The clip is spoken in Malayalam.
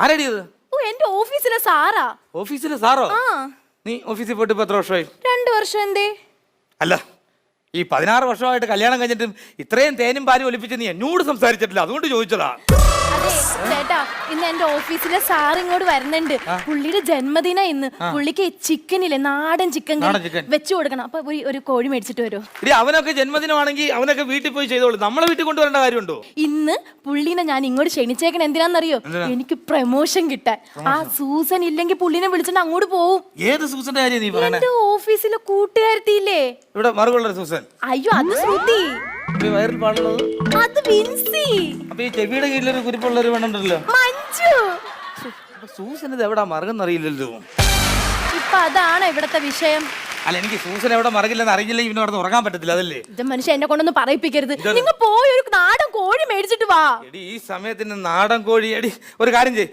ആരടി ഇത്? ഓ എന്റെ ഓഫീസിലെ സാറാ. ഓഫീസിലെ സാറോ? ആ. നീ ഓഫീസിൽ പോയിട്ട് ഇപ്പൊ എത്ര വർഷമായി? 2 വർഷം. എന്തേ? അല്ല, ഈ 16 വർഷമായിട്ട് കല്യാണം കഴിഞ്ഞിട്ടും ഇത്രയും തേനും പാലും ഒലിപ്പിച്ച് നീ എന്നോട് സംസാരിച്ചിട്ടില്ല, അതുകൊണ്ട് ചോദിച്ചതാ. അതെ ചേട്ടാ, ഇന്ന് എന്റെ ഓഫീസിലെ സാർ ഇങ്ങോട്ട് വരുന്നുണ്ട്. പുള്ളിയുടെ ജന്മദിന ഇന്ന്. പുള്ളിക്ക് ചിക്കനില്ലേ, നാടൻ ചിക്കൻ വെച്ചു കൊടുക്കണം. അപ്പൊ ഒരു കോഴി മേടിച്ചിട്ട് വരുമോ? ഇടി, അവനൊക്കെ ജന്മദിനമാണെങ്കിൽ അവനൊക്കെ വീട്ടിൽ പോയി ചെയ്തോളൂ, നമ്മളെ വീട്ടിൽ കൊണ്ടുവരേണ്ട കാര്യമുണ്ടോ? ഇന്ന് പുള്ളിനെ ഞാൻ ഇങ്ങോട്ട് ക്ഷണിച്ചേക്കണ എന്തിനാന്നറിയോ? എനിക്ക് പ്രമോഷൻ കിട്ടാൻ. ആ സൂസൻ ഇല്ലെങ്കിൽ പുള്ളിനെ വിളിച്ചിട്ട് അങ്ങോട്ട് പോവും. ഏത് സൂസന്റെ കാര്യം നീ പറയണേ? എന്റെ ഓഫീസിലെ കൂട്ടുകാരത്തിയില്ലേ, ഇവിടെ മറുകൊള്ള സൂസൻ. അയ്യോ അത് ശ്രുതി. വയറിൽ പാടുള്ളത് അത് വിൻസി. അപ്പൊ ഈ ചെവിയുടെ കീഴിലൊരു കുരിപ്പുള്ളൊരു വേണുണ്ടല്ലോ, മഞ്ജു. സൂസൻ ഇത് എവിടാ മറുകെന്നറിയില്ലല്ലോ. ഇപ്പൊ അതാണ് ഇവിടത്തെ വിഷയം. അല്ല, എനിക്ക് സൂസൻ എവിടെ മറകില്ലെന്ന് അറിയില്ല, ഇവന് അവിടെ ഉറങ്ങാൻ പറ്റത്തില്ല, അതല്ലേ? ഇത് മനുഷ്യ എന്നെ കൊണ്ടൊന്നും പറയിപ്പിക്കരുത്. നിങ്ങൾ പോയി ഒരു നാടൻ കോഴി മേടിച്ചിട്ട് വാ. എടി, ഈ സമയത്തിന് നാടൻ കോഴി. എടി, ഒരു കാര്യം ചെയ്യ്,